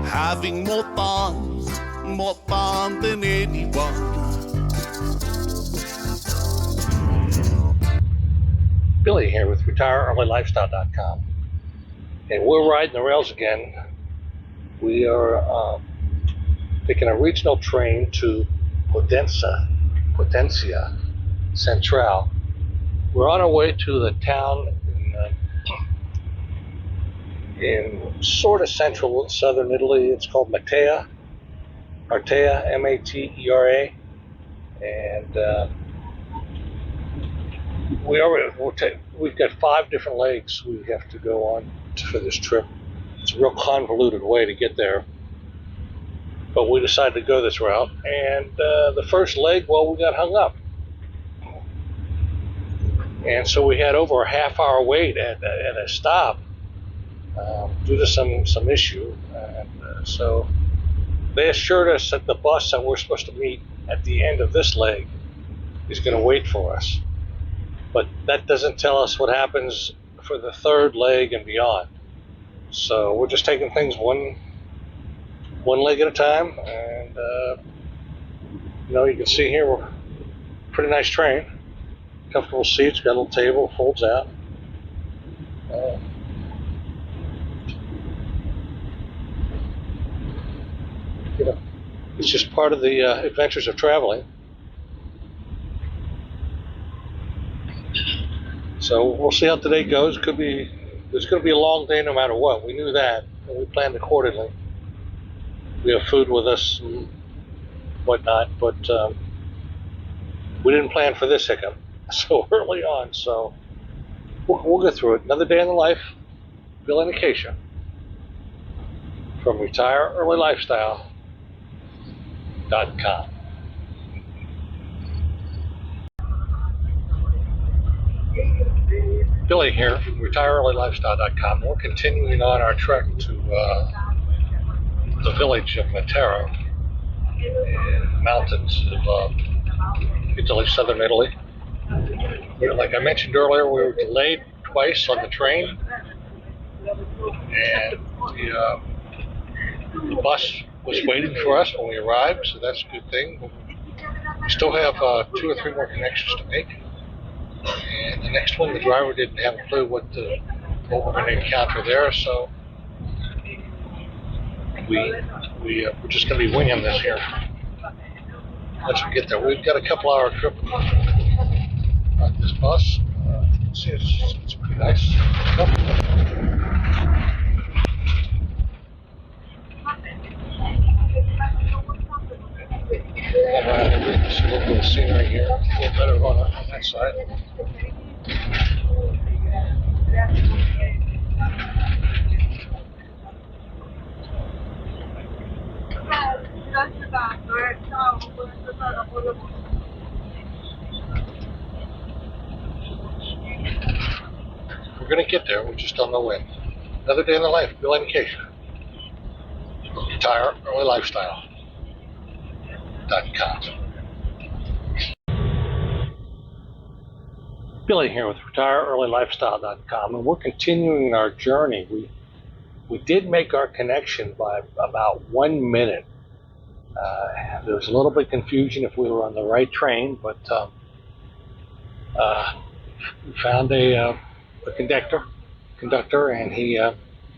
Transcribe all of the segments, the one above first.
having more fun than anyone. Billy here with RetireEarlyLifestyle.com, and we're riding the rails again. We are taking a regional train to Potencia Central. We're on our way to the town in sort of central southern Italy. It's called Matera, M-A-T-E-R-A, and we've got 5 different legs we have to go on for this trip. It's a real convoluted way to get there, but we decided to go this route. And the first leg, well, we got hung up, and so we had over a half-hour wait at a stop due to some issue. And so they assured us that the bus that we're supposed to meet at the end of this leg is going to wait for us. But that doesn't tell us what happens for the third leg and beyond. So we're just taking things one leg at a time. And you can see here, we're pretty nice train. Comfortable seats, got a little table, folds out. It's just part of the adventures of traveling. So we'll see how today goes. It's going to be a long day no matter what. We knew that, and we planned accordingly. We have food with us and whatnot, but we didn't plan for this hiccup so early on. So we'll get through it. Another day in the life. Bill and Akaisha from RetireEarlyLifestyle.com. Billy here from RetireEarlyLifestyle.com. We're continuing on our trek to the village of Matera, mountains of Italy, southern Italy. Like I mentioned earlier, we were delayed twice on the train, and the bus was waiting for us when we arrived, so that's a good thing. We still have 2 or 3 more connections to make. And the next one, the driver didn't have a clue what we're going to encounter there, so we're just going to be winging this here once we get there. We've got a couple-hour trip on this bus. You can see it's pretty nice. Just a little bit of scenery here, a little better on that side. We're going to get there, we just don't know when. Another day in the life, Bill and Akaisha. RetireEarlyLifestyle.com. Billy here with RetireEarlyLifestyle.com, and we're continuing our journey. We did make our connection by about 1 minute. There was a little bit of confusion if we were on the right train, but we found a conductor, and he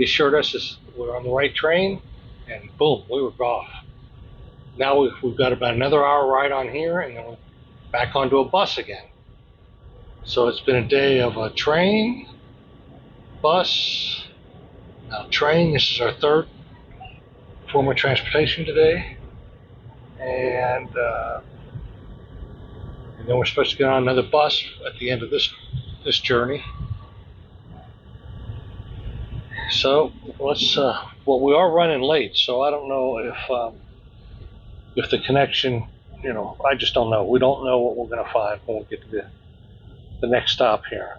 assured us we're on the right train, and boom, we were off. Now we've got about another hour ride on here, and then we're back onto a bus again. So it's been a day of a train, bus, now train. This is our 3rd form of transportation today. And then we're supposed to get on another bus at the end of this journey. So well, we are running late, so I don't know if the connection, I just don't know. We don't know what we're going to find when we get to the next stop here.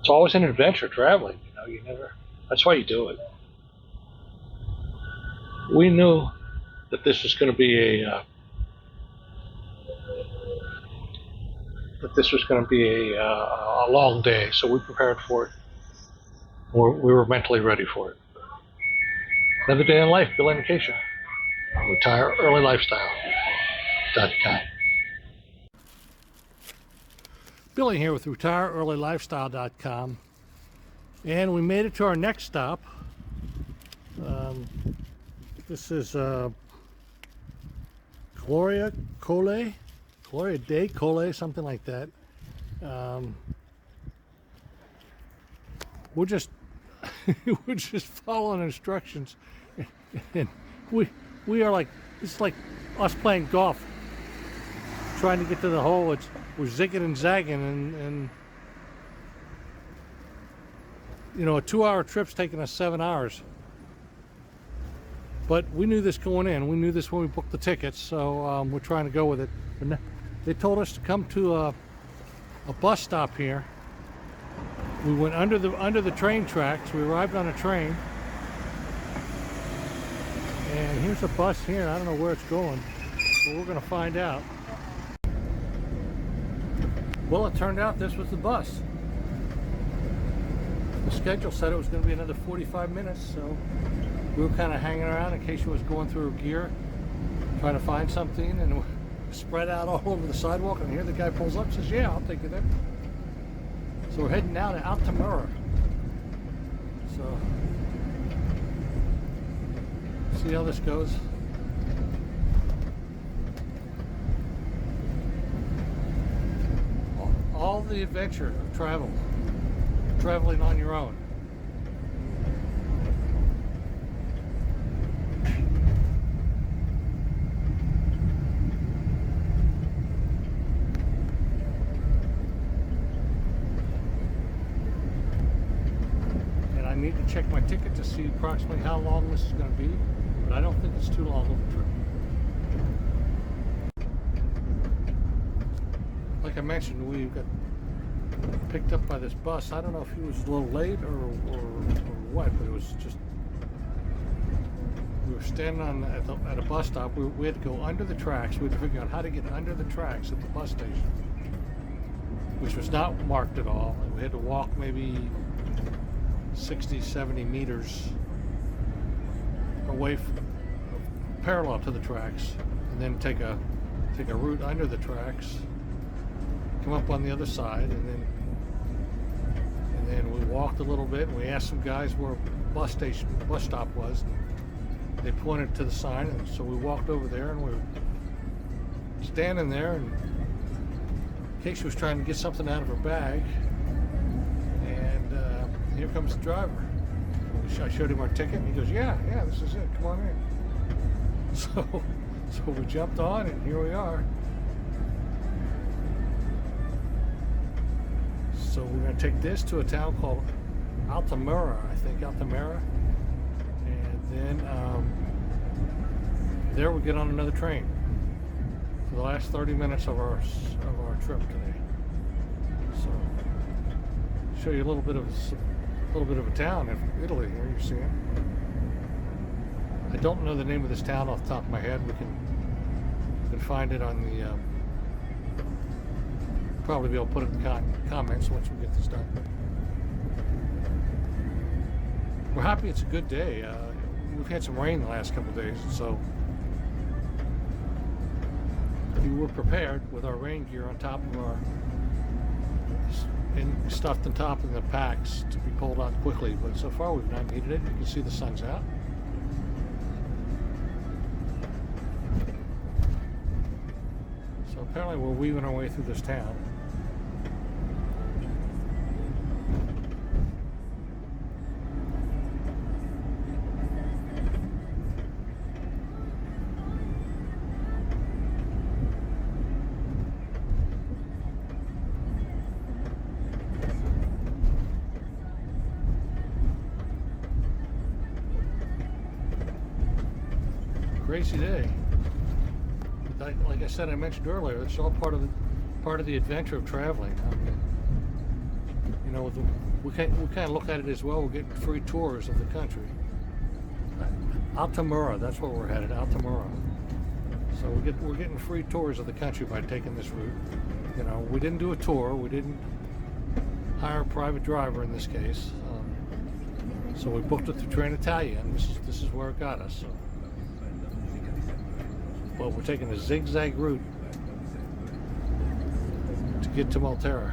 It's always an adventure traveling, that's why you do it. We knew that this was going to be a long day, so we prepared for it. We were mentally ready for it. Another day in life, Bill and Akaisha. RetireEarlyLifestyle.com. Billy here with RetireEarlyLifestyle.com, and we made it to our next stop. This is Gloria de Cole, something like that. We're just we're just following instructions, and we are like, it's like us playing golf, trying to get to the hole. We're zigging and zagging, and you know, a 2-hour trip's taking us 7 hours. But we knew this going in. We knew this when we booked the tickets, so we're trying to go with it. But they told us to come to a bus stop here. We went under the train tracks. We arrived on a train, and here's a bus here. I don't know where it's going, but we're going to find out. Well, it turned out this was the bus. The schedule said it was going to be another 45 minutes, so we were kind of hanging around in case she was going through her gear, trying to find something, and we spread out all over the sidewalk. And here the guy pulls up and says, "Yeah, I'll take you there." So we're heading now to Altamura. So see how this goes. All the adventure of traveling on your own. And I need to check my ticket to see approximately how long this is going to be, but I don't think it's too long of a trip. Like I mentioned, we got picked up by this bus. I don't know if he was a little late or what, but it was just, we were standing at a bus stop. We had to go under the tracks. We had to figure out how to get under the tracks at the bus station, which was not marked at all. We had to walk maybe 60, 70 meters away parallel to the tracks, and then take a route under the tracks, come up on the other side, and then we walked a little bit, and we asked some guys where a bus stop was, and they pointed to the sign, and so we walked over there, and we were standing there, and Akaisha was trying to get something out of her bag, and here comes the driver. I showed him our ticket, and he goes, yeah, this is it, come on in. So we jumped on, and here we are. So we're going to take this to a town called Altamura, I think, Altamura, and then there we get on another train for the last 30 minutes of our trip today. So show you a little bit of a town in Italy here. You see it. I don't know the name of this town off the top of my head. We can find it on the. Probably be able to put it in the comments once we get this done. We're happy it's a good day. We've had some rain the last couple of days, so we were prepared with our rain gear on top of our stuffed on top of the packs to be pulled out quickly. But so far we've not needed it. You can see the sun's out. So apparently we're weaving our way through this town. Crazy day. Like I said, I mentioned earlier, it's all part of the adventure of traveling. You know, we kind of look at it as well. We're getting free tours of the country. Altamura, that's where we're headed. Altamura. So we're getting free tours of the country by taking this route. You know, we didn't do a tour. We didn't hire a private driver in this case. So we booked it through Train Italia, and this is where it got us. So. But we're taking a zigzag route to get to Matera.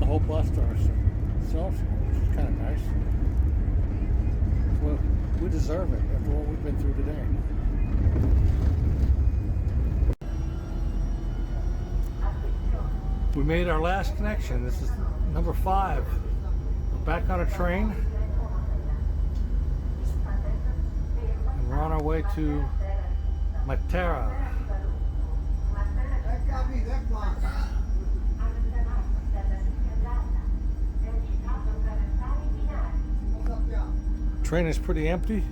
Whole bus to ourselves, which is kind of nice. Well, we deserve it after what we've been through today. We made our last connection. This is number 5. We're back on a train, and we're on our way to Matera. Train is pretty empty.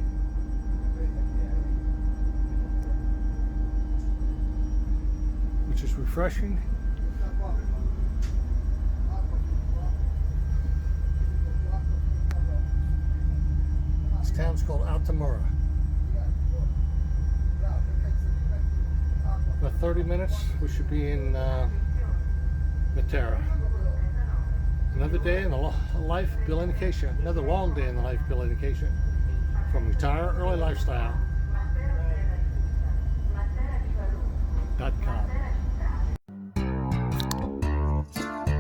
Which is refreshing. This town's called Altamura. About 30 minutes, we should be in Matera. Another day in the life, Bill and Akaisha. Another long day in the life, Bill and Akaisha. From Retire Early Lifestyle.com.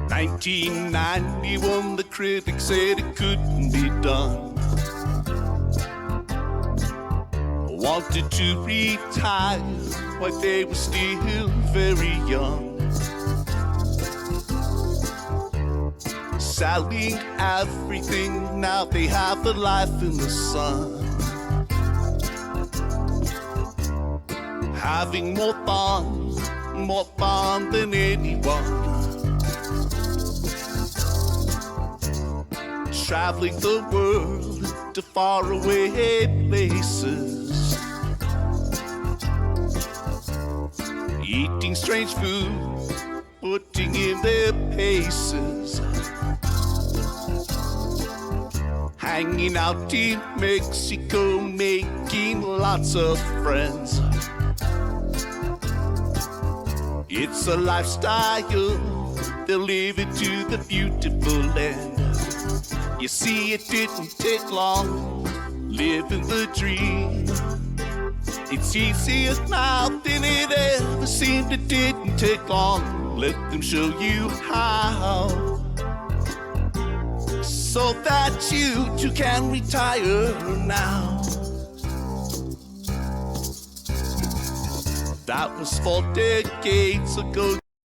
1991, the critics said it couldn't be done. Wanted to retire while they were still very young. Selling everything, now they have a life in the sun. Having more fun than anyone. Traveling the world to faraway places. Eating strange food, putting in their paces. Hanging out in Mexico, making lots of friends. It's a lifestyle, they'll live it to the beautiful end. You see, it didn't take long, living the dream. It's easier now than it ever seemed. It didn't take long, let them show you how. So that you too can retire now. That was 4 decades ago.